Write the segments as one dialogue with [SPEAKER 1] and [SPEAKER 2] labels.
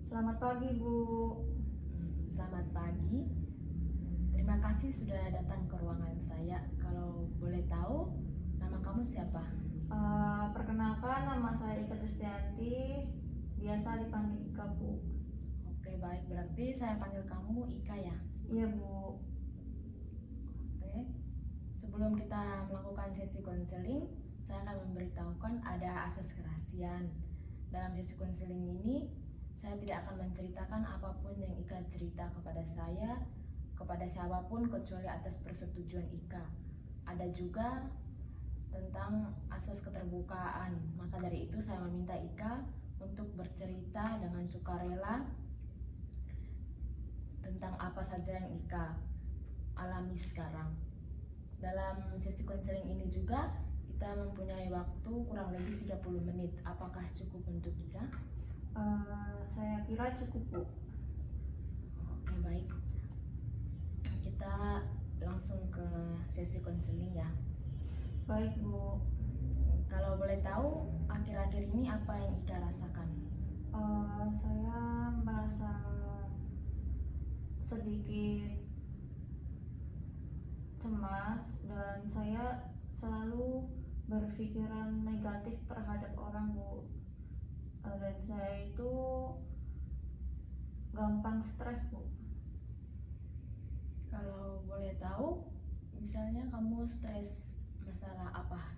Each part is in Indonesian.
[SPEAKER 1] Selamat pagi, Bu.
[SPEAKER 2] Selamat pagi. Terima kasih sudah datang ke ruangan saya. Kalau boleh tahu, nama kamu siapa?
[SPEAKER 1] Perkenalkan, nama saya Ika Tristianti, biasa dipanggil Ika, Bu.
[SPEAKER 2] Oke, baik. Berarti saya panggil kamu Ika ya?
[SPEAKER 1] Iya, Bu.
[SPEAKER 2] Oke. Sebelum kita melakukan sesi konseling, saya akan memberitahukan ada asas kerahasiaan. Dalam sesi konseling ini, saya tidak akan menceritakan apapun yang Ika cerita kepada saya, kepada siapapun kecuali atas persetujuan Ika. Ada juga tentang asas keterbukaan. Maka dari itu saya meminta Ika untuk bercerita dengan sukarela tentang apa saja yang Ika alami sekarang. Dalam sesi konseling ini juga kita mempunyai waktu kurang lebih 30 menit. Apakah cukup untuk Ika?
[SPEAKER 1] Saya kira cukup, Bu.
[SPEAKER 2] Oke, baik. Kita langsung ke sesi konseling ya.
[SPEAKER 1] Baik, Bu.
[SPEAKER 2] Kalau boleh tahu, akhir-akhir ini apa yang Ika rasakan?
[SPEAKER 1] Saya merasa sedikit cemas dan saya selalu berpikiran negatif terhadap orang, Bu. Dan saya itu gampang stres, Bu.
[SPEAKER 2] Kalau boleh tahu, misalnya kamu stres masalah apa?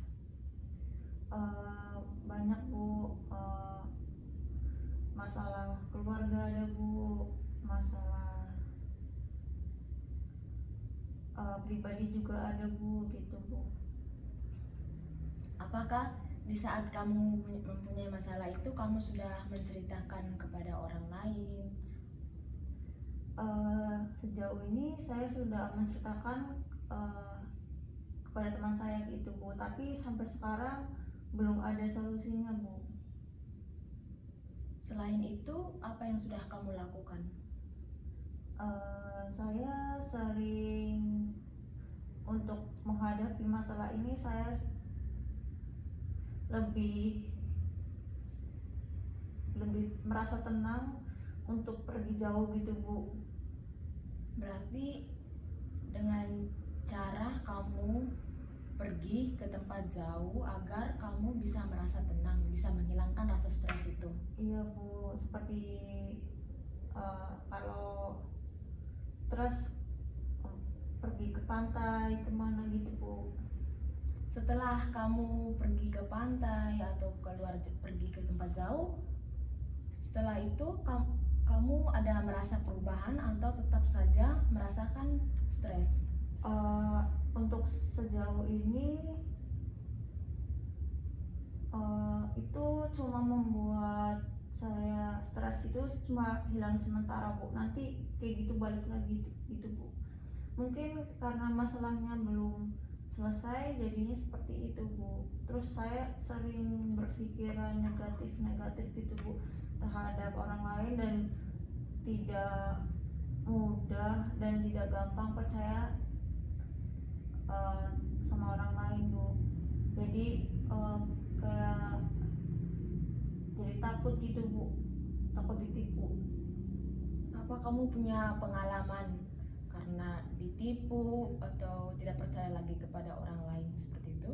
[SPEAKER 1] Banyak, Bu. Masalah keluarga ada, Bu. Masalah pribadi juga ada, Bu, gitu, Bu.
[SPEAKER 2] Apakah di saat kamu mempunyai masalah itu kamu sudah menceritakan kepada orang lain?
[SPEAKER 1] Sejauh ini saya sudah menceritakan kepada teman saya gitu, Bu, tapi sampai sekarang belum ada solusinya, Bu.
[SPEAKER 2] Selain itu, apa yang sudah kamu lakukan?
[SPEAKER 1] Saya sering untuk menghadapi masalah ini, saya lebih merasa tenang untuk pergi jauh gitu, Bu.
[SPEAKER 2] Berarti dengan cara kamu pergi ke tempat jauh agar kamu bisa merasa tenang, bisa menghilangkan rasa stres itu.
[SPEAKER 1] Iya, Bu, seperti kalau stres pergi ke pantai kemana gitu, Bu.
[SPEAKER 2] Setelah kamu pergi ke pantai atau pergi ke tempat jauh, setelah itu kamu ada merasa perubahan atau tetap saja merasakan stres?
[SPEAKER 1] Untuk sejauh ini itu cuma membuat saya stres, itu cuma hilang sementara, Bu. Nanti kayak gitu balik lagi gitu, Bu. Mungkin karena masalahnya belum selesai jadinya seperti itu, Bu. Terus saya sering berpikiran negatif gitu, Bu, terhadap orang lain dan tidak mudah dan tidak gampang percaya sama orang lain, Bu. Jadi kayak jadi takut gitu, Bu, takut ditipu.
[SPEAKER 2] Apa kamu punya pengalaman karena ditipu atau tidak percaya lagi kepada orang lain seperti itu?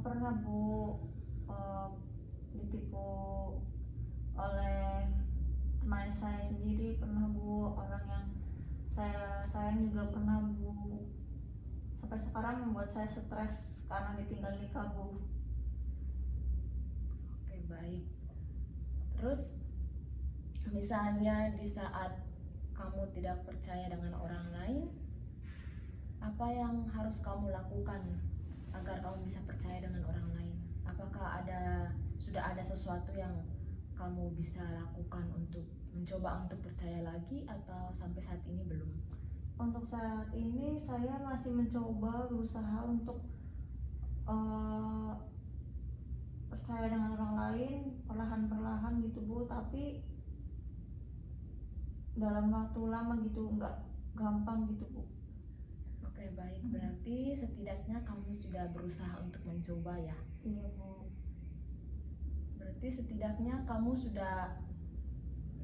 [SPEAKER 1] Pernah, Bu, ditipu oleh teman saya sendiri, pernah, Bu. Orang yang saya sayang juga pernah, Bu. Sampai sekarang membuat saya stres karena ditinggal nikah, Bu.
[SPEAKER 2] Oke, baik. Terus misalnya di saat kamu tidak percaya dengan orang lain, apa yang harus kamu lakukan agar kamu bisa percaya dengan orang lain? Apakah sudah ada sesuatu yang kamu bisa lakukan untuk mencoba untuk percaya lagi atau sampai saat ini belum?
[SPEAKER 1] Untuk saat ini saya masih mencoba berusaha untuk percaya dengan orang lain perlahan-perlahan gitu, Bu, tapi dalam waktu lama gitu, nggak gampang gitu, Bu.
[SPEAKER 2] Oke, baik. Berarti setidaknya kamu sudah berusaha untuk mencoba ya?
[SPEAKER 1] Iya, Bu.
[SPEAKER 2] Berarti setidaknya kamu sudah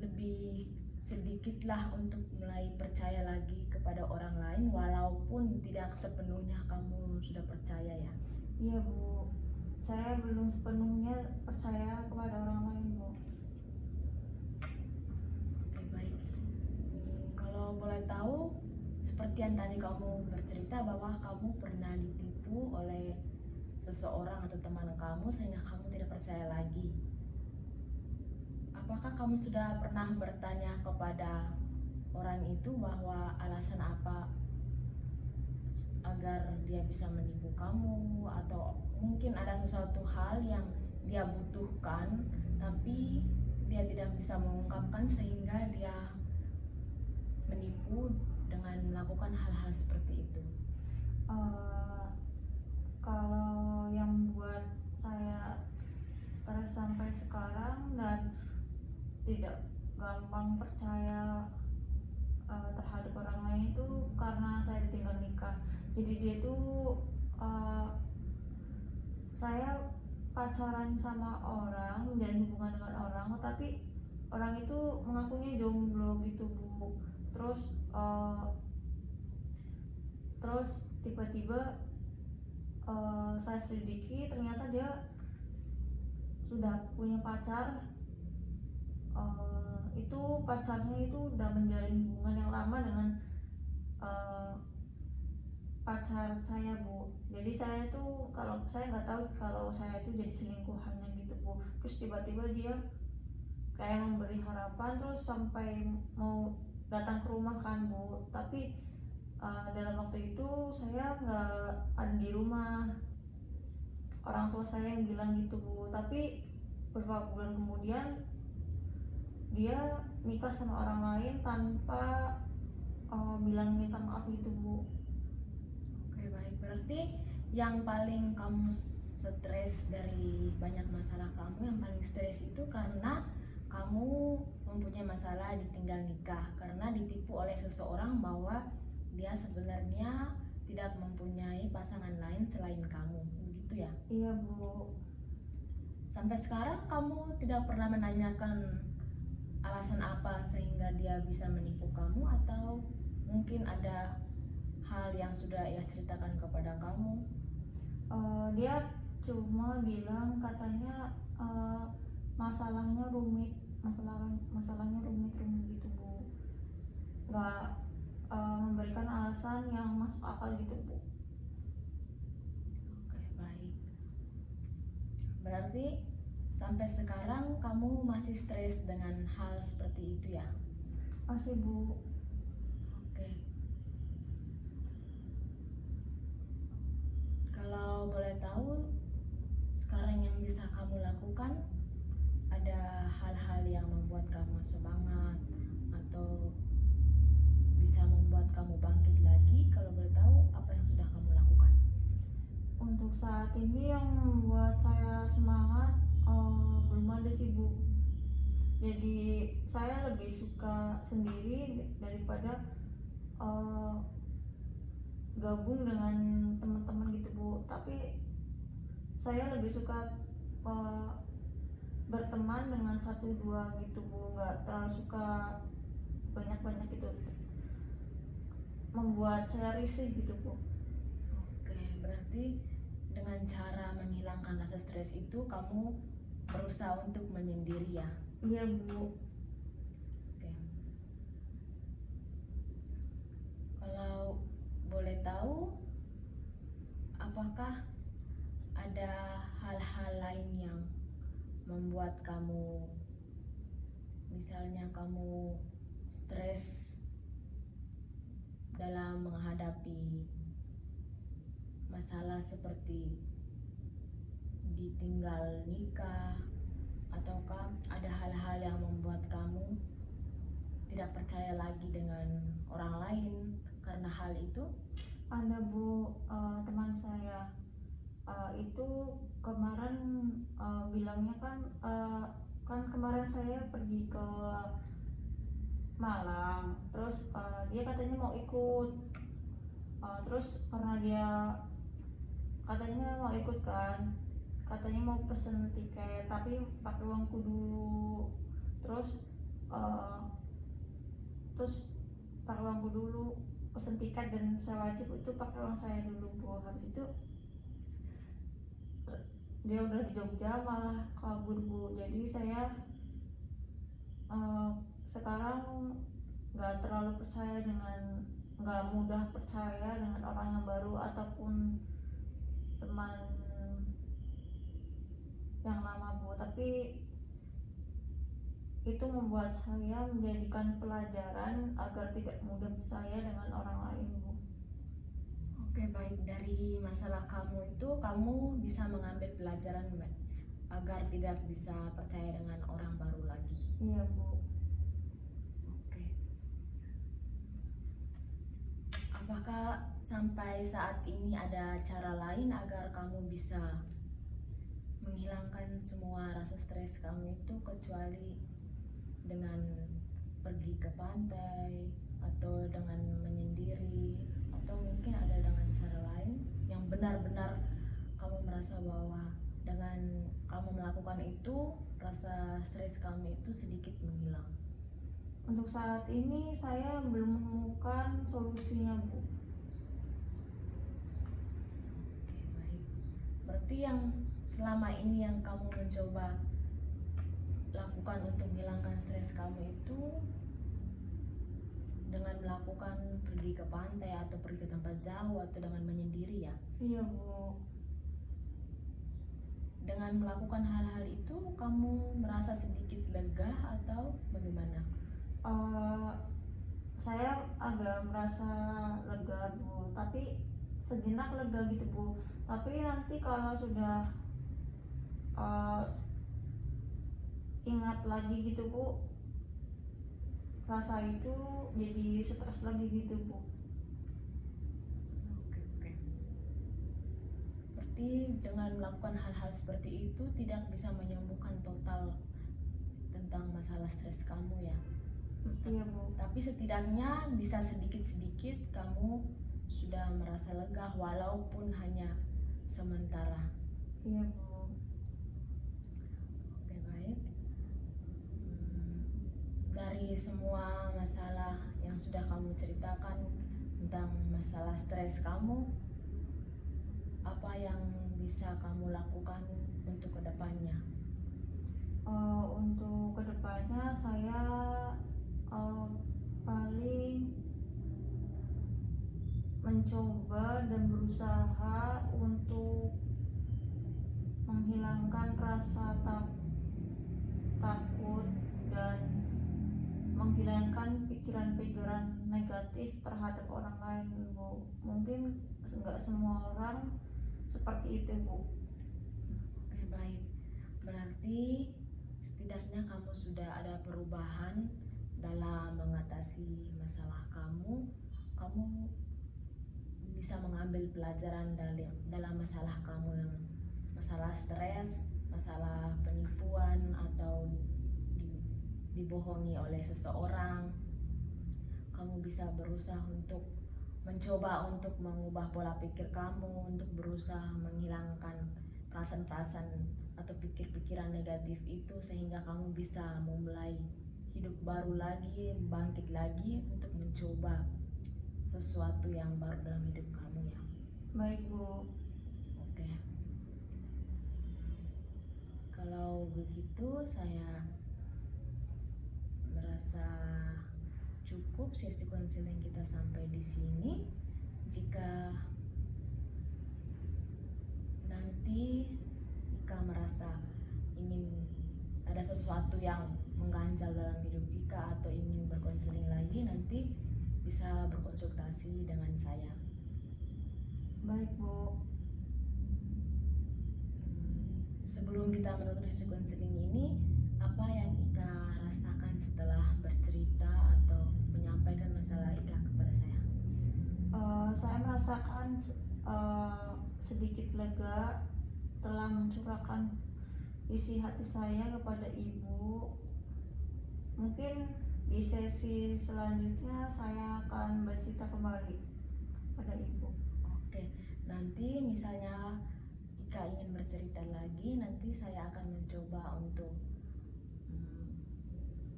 [SPEAKER 2] lebih sedikitlah untuk mulai percaya lagi kepada orang lain walaupun tidak sepenuhnya kamu sudah percaya ya.
[SPEAKER 1] Iya Bu, saya belum sepenuhnya percaya kepada orang lain Bu.
[SPEAKER 2] Oke, baik. Kalau boleh tahu, seperti yang tadi kamu bercerita bahwa kamu pernah ditipu oleh seseorang atau teman kamu sehingga kamu tidak percaya lagi. Apakah kamu sudah pernah bertanya kepada orang itu bahwa alasan apa agar dia bisa menipu kamu, atau mungkin ada sesuatu hal yang dia butuhkan tapi dia tidak bisa mengungkapkan sehingga dia menipu dengan melakukan hal-hal seperti itu?
[SPEAKER 1] Kalau yang buat saya stres sampai sekarang dan tidak gampang percaya terhadap orang lain itu karena saya ditinggal nikah. Jadi dia tuh saya pacaran sama orang dan hubungan dengan orang, tapi orang itu mengakunya jomblo gitu Bu. Terus tiba-tiba saya selidiki ternyata dia sudah punya pacar. Itu pacarnya itu udah menjalin hubungan yang lama dengan pacar saya Bu. Jadi saya tuh kalau saya nggak tahu kalau saya tuh jadi selingkuhannya gitu Bu. Terus tiba-tiba dia kayak memberi harapan terus sampai mau datang ke rumah kan Bu. Tapi dalam waktu itu saya nggak ada di rumah. Orang tua saya yang bilang gitu Bu. Tapi beberapa bulan kemudian dia nikah sama orang lain tanpa bilang minta maaf gitu Bu.
[SPEAKER 2] Oke, baik. Berarti yang paling kamu stres dari banyak masalah kamu, yang paling stres itu karena kamu mempunyai masalah ditinggal nikah karena ditipu oleh seseorang bahwa dia sebenarnya tidak mempunyai pasangan lain selain kamu, begitu ya?
[SPEAKER 1] Iya Bu.
[SPEAKER 2] Sampai sekarang kamu tidak pernah menanyakan alasan apa sehingga dia bisa menipu kamu, atau mungkin ada hal yang sudah ia ceritakan kepada kamu?
[SPEAKER 1] Dia cuma bilang katanya masalahnya rumit gitu Bu. Nggak memberikan alasan yang masuk akal gitu Bu.
[SPEAKER 2] Oke, baik. Berarti sampai sekarang kamu masih stres dengan hal seperti itu ya?
[SPEAKER 1] Masih Bu.
[SPEAKER 2] Oke. Kalau boleh tahu, sekarang yang bisa kamu lakukan, ada hal-hal yang membuat kamu semangat atau bisa membuat kamu bangkit lagi? Kalau boleh tahu, apa yang sudah kamu lakukan?
[SPEAKER 1] Untuk saat ini yang membuat saya semangat belum ada sih Bu. Jadi saya lebih suka sendiri daripada gabung dengan teman-teman gitu Bu. Tapi saya lebih suka berteman dengan 1-2 gitu Bu. Nggak terlalu suka banyak-banyak gitu, membuat saya risih gitu Bu.
[SPEAKER 2] Oke, berarti dengan cara menghilangkan rasa stres itu kamu berusaha untuk menyendiri ya?
[SPEAKER 1] Iya Bu.
[SPEAKER 2] Oke. Kalau boleh tahu, apakah ada hal-hal lain yang membuat kamu, misalnya kamu stres dalam menghadapi masalah seperti ditinggal nikah, ataukah ada hal-hal yang membuat kamu tidak percaya lagi dengan orang lain karena hal itu?
[SPEAKER 1] Ada Bu, teman saya itu kemarin bilangnya kan kemarin saya pergi ke Malang, terus dia katanya mau ikut, terus karena dia katanya mau ikut kan, katanya mau pesen tiket tapi pakai uangku dulu. Terus eh, terus pakai uangku dulu, pesen tiket dan saya wajib itu pakai uang saya dulu Bu. Habis itu dia udah di Jogja malah kabur Bu. Jadi saya sekarang nggak mudah percaya dengan orang yang baru ataupun teman yang lama Bu. Tapi itu membuat saya menjadikan pelajaran agar tidak mudah percaya dengan orang lain Bu.
[SPEAKER 2] Oke, baik. Dari masalah kamu itu, kamu bisa mengambil pelajaran agar tidak bisa percaya dengan orang baru lagi.
[SPEAKER 1] Iya Bu.
[SPEAKER 2] Oke. Apakah sampai saat ini ada cara lain agar kamu bisa menghilangkan semua rasa stres kamu itu kecuali dengan pergi ke pantai atau dengan menyendiri, atau mungkin ada dengan cara lain yang benar-benar kamu merasa bahwa dengan kamu melakukan itu rasa stres kamu itu sedikit menghilang?
[SPEAKER 1] Untuk saat ini saya belum menemukan solusinya Bu.
[SPEAKER 2] Oke, baik. Berarti yang selama ini yang kamu mencoba lakukan untuk menghilangkan stres kamu itu dengan melakukan pergi ke pantai atau pergi ke tempat jauh atau dengan menyendiri ya?
[SPEAKER 1] Iya Bu.
[SPEAKER 2] Dengan melakukan hal-hal itu kamu merasa sedikit lega atau bagaimana?
[SPEAKER 1] Saya agak merasa lega Bu, tapi sejenak lega gitu Bu. Tapi nanti kalau sudah ingat lagi gitu Bu, rasa itu jadi stres lagi gitu Bu.
[SPEAKER 2] Oke. Berarti dengan melakukan hal-hal seperti itu tidak bisa menyembuhkan total tentang masalah stres kamu ya?
[SPEAKER 1] Iya Bu.
[SPEAKER 2] Tapi setidaknya bisa sedikit-sedikit kamu sudah merasa lega walaupun hanya sementara.
[SPEAKER 1] Iya Bu.
[SPEAKER 2] Oke, baik. Dari semua masalah yang sudah kamu ceritakan tentang masalah stres kamu, apa yang bisa kamu lakukan untuk kedepannya?
[SPEAKER 1] Untuk kedepannya saya paling mencoba dan berusaha untuk menghilangkan rasa takut dan menghilangkan pikiran-pikiran negatif terhadap orang lain Bu. Mungkin nggak semua orang seperti itu Bu.
[SPEAKER 2] Oke, baik. Berarti setidaknya kamu sudah ada perubahan dalam mengatasi masalah kamu. Kamu bisa mengambil pelajaran dalam masalah kamu yang masalah stres, masalah penipuan atau dibohongi oleh seseorang. Kamu bisa berusaha untuk mencoba untuk mengubah pola pikir kamu, untuk berusaha menghilangkan perasaan-perasaan atau pikir-pikiran negatif itu sehingga kamu bisa memulai hidup baru lagi, bangkit lagi untuk mencoba sesuatu yang baru dalam hidup kamu ya.
[SPEAKER 1] Baik Bu.
[SPEAKER 2] Oke. Kalau begitu saya merasa cukup sesi konseling kita sampai di sini. Jika nanti Ika merasa ingin ada sesuatu yang mengganjal dalam hidup Ika atau ingin berkonseling lagi, nanti bisa berkonsultasi dengan saya.
[SPEAKER 1] Baik Bu.
[SPEAKER 2] Sebelum kita menutup sesi konseling ini, apa yang Ika rasakan setelah bercerita atau menyampaikan masalah Ika kepada saya?
[SPEAKER 1] Saya merasakan sedikit lega telah mencurahkan isi hati saya kepada Ibu. Mungkin di sesi selanjutnya saya akan bercerita kembali pada Ibu.
[SPEAKER 2] Oke, nanti misalnya Ika ingin bercerita lagi, nanti saya akan mencoba untuk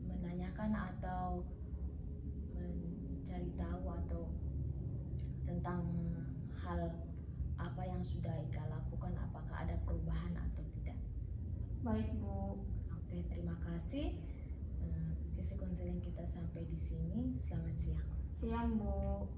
[SPEAKER 2] menanyakan
[SPEAKER 1] Baik Bu.
[SPEAKER 2] Oke, terima kasih. Sesi konseling kita sampai di sini. Selamat siang.
[SPEAKER 1] Siang Bu.